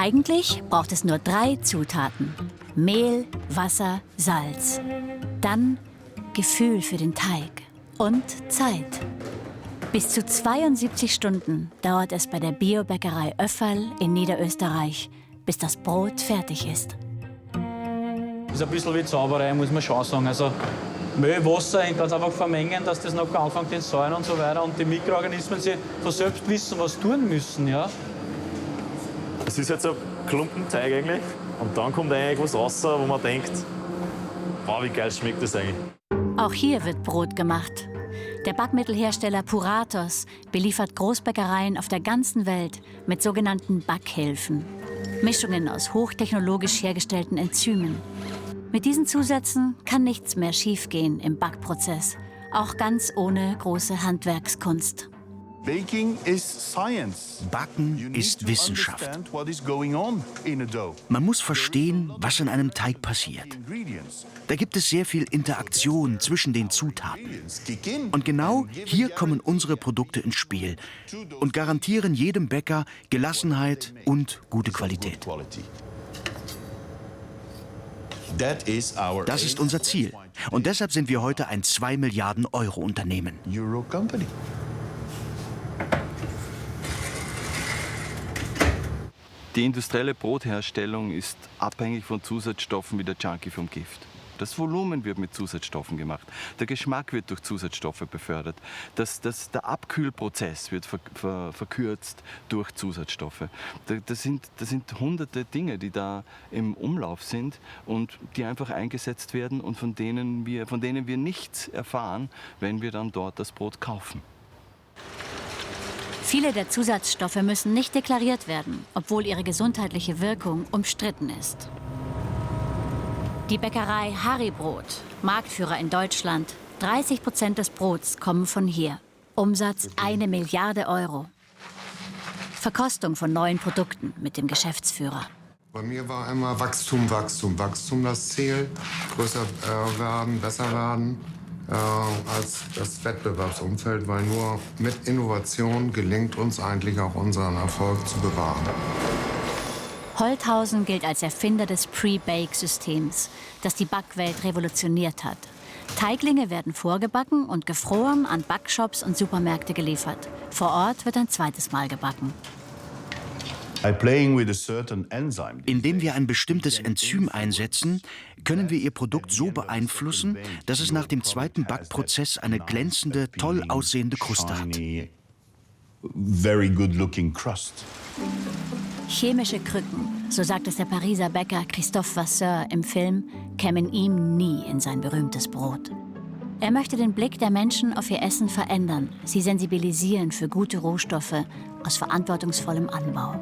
Eigentlich braucht es nur 3 Zutaten: Mehl, Wasser, Salz. Dann Gefühl für den Teig und Zeit. Bis zu 72 Stunden dauert es bei der Biobäckerei Öfferl in Niederösterreich, bis das Brot fertig ist. Das ist ein bisschen wie Zauberei, muss man schon sagen. Also Mehl, Wasser, ganz einfach vermengen, dass das noch anfängt zu säuern und so weiter. Und die Mikroorganismen sie von selbst wissen, was tun müssen. Ja? Es ist jetzt ein Klumpenteig eigentlich. Und dann kommt eigentlich was raus, wo man denkt, wow, wie geil schmeckt das eigentlich. Auch hier wird Brot gemacht. Der Backmittelhersteller Puratos beliefert Großbäckereien auf der ganzen Welt mit sogenannten Backhilfen. Mischungen aus hochtechnologisch hergestellten Enzymen. Mit diesen Zusätzen kann nichts mehr schiefgehen im Backprozess, auch ganz ohne große Handwerkskunst. Baking is science. Backen ist Wissenschaft. Man muss verstehen, was in einem Teig passiert. Da gibt es sehr viel Interaktion zwischen den Zutaten. Und genau hier kommen unsere Produkte ins Spiel und garantieren jedem Bäcker Gelassenheit und gute Qualität. Das ist unser Ziel. Und deshalb sind wir heute ein 2 Milliarden Euro Unternehmen. Die industrielle Brotherstellung ist abhängig von Zusatzstoffen wie der Junkie vom Gift. Das Volumen wird mit Zusatzstoffen gemacht. Der Geschmack wird durch Zusatzstoffe befördert. Der Abkühlprozess wird verkürzt durch Zusatzstoffe. Das sind hunderte Dinge, die da im Umlauf sind und die einfach eingesetzt werden und von denen wir nichts erfahren, wenn wir dann dort das Brot kaufen. Viele der Zusatzstoffe müssen nicht deklariert werden, obwohl ihre gesundheitliche Wirkung umstritten ist. Die Bäckerei Harry-Brot, Marktführer in Deutschland, 30% des Brots kommen von hier. Umsatz 1 Milliarde Euro. Verkostung von neuen Produkten mit dem Geschäftsführer. Bei mir war immer Wachstum, Wachstum, Wachstum das Ziel. Größer werden, besser werden als das Wettbewerbsumfeld, weil nur mit Innovation gelingt uns eigentlich auch unseren Erfolg zu bewahren. Holthausen gilt als Erfinder des Pre-Bake-Systems, das die Backwelt revolutioniert hat. Teiglinge werden vorgebacken und gefroren an Backshops und Supermärkte geliefert. Vor Ort wird ein zweites Mal gebacken. Indem wir ein bestimmtes Enzym einsetzen, können wir Ihr Produkt so beeinflussen, dass es nach dem zweiten Backprozess eine glänzende, toll aussehende Kruste hat. Chemische Krücken, so sagt es der Pariser Bäcker Christophe Vasseur im Film, kämen ihm nie in sein berühmtes Brot. Er möchte den Blick der Menschen auf ihr Essen verändern, sie sensibilisieren für gute Rohstoffe aus verantwortungsvollem Anbau.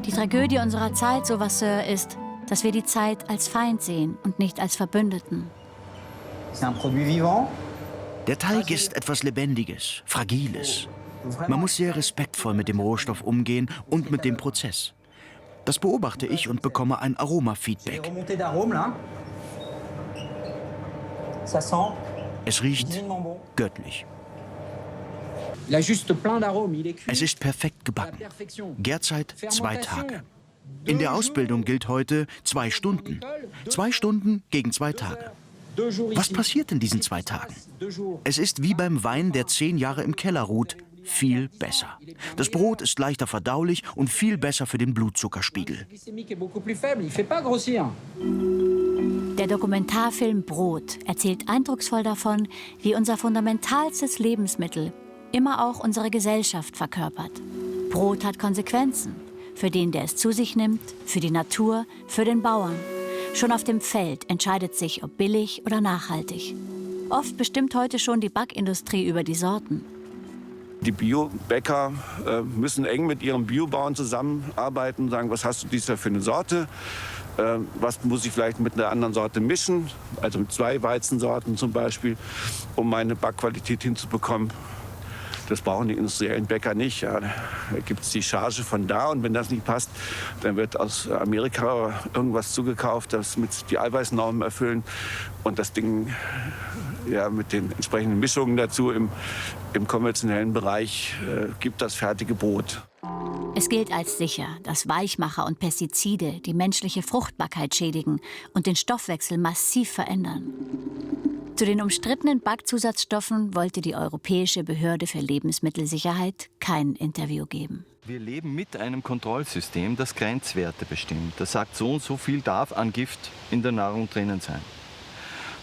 Die Tragödie unserer Zeit, so Vasseur, ist, dass wir die Zeit als Feind sehen und nicht als Verbündeten. Der Teig ist etwas Lebendiges, Fragiles. Man muss sehr respektvoll mit dem Rohstoff umgehen und mit dem Prozess. Das beobachte ich und bekomme ein Aroma-Feedback. Es riecht göttlich. Es ist perfekt gebacken. Gärzeit 2 Tage. In der Ausbildung gilt heute 2 Stunden. 2 Stunden gegen 2 Tage. Was passiert in diesen 2 Tagen? Es ist wie beim Wein, der 10 Jahre im Keller ruht. Viel besser. Das Brot ist leichter verdaulich und viel besser für den Blutzuckerspiegel. Der Dokumentarfilm Brot erzählt eindrucksvoll davon, wie unser fundamentalstes Lebensmittel immer auch unsere Gesellschaft verkörpert. Brot hat Konsequenzen. Für den, der es zu sich nimmt, für die Natur, für den Bauern. Schon auf dem Feld entscheidet sich, ob billig oder nachhaltig. Oft bestimmt heute schon die Backindustrie über die Sorten. Die Biobäcker müssen eng mit ihren Biobauern zusammenarbeiten und sagen, was hast du dies für eine Sorte? Was muss ich vielleicht mit einer anderen Sorte mischen? Also mit 2 Weizensorten zum Beispiel, um meine Backqualität hinzubekommen. Das brauchen die industriellen Bäcker nicht. Ja. Da gibt es die Charge von da und wenn das nicht passt, dann wird aus Amerika irgendwas zugekauft, das mit die Eiweißnormen erfüllen und das Ding ja, mit den entsprechenden Mischungen dazu im konventionellen Bereich gibt das fertige Brot. Es gilt als sicher, dass Weichmacher und Pestizide die menschliche Fruchtbarkeit schädigen und den Stoffwechsel massiv verändern. Zu den umstrittenen Backzusatzstoffen wollte die Europäische Behörde für Lebensmittelsicherheit kein Interview geben. Wir leben mit einem Kontrollsystem, das Grenzwerte bestimmt. Das sagt, so und so viel darf an Gift in der Nahrung drinnen sein.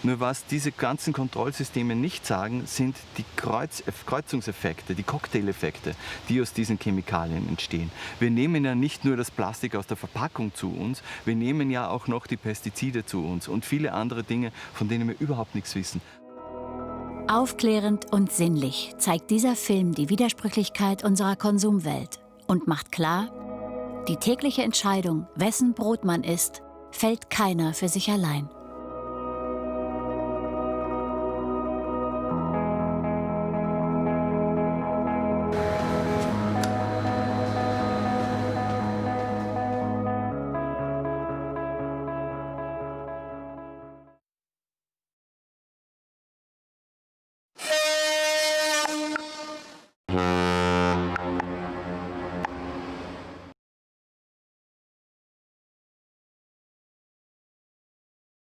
Nur was diese ganzen Kontrollsysteme nicht sagen, sind die Kreuzungseffekte, die Cocktaileffekte, die aus diesen Chemikalien entstehen. Wir nehmen ja nicht nur das Plastik aus der Verpackung zu uns, wir nehmen ja auch noch die Pestizide zu uns und viele andere Dinge, von denen wir überhaupt nichts wissen. Aufklärend und sinnlich zeigt dieser Film die Widersprüchlichkeit unserer Konsumwelt und macht klar, die tägliche Entscheidung, wessen Brot man isst, fällt keiner für sich allein.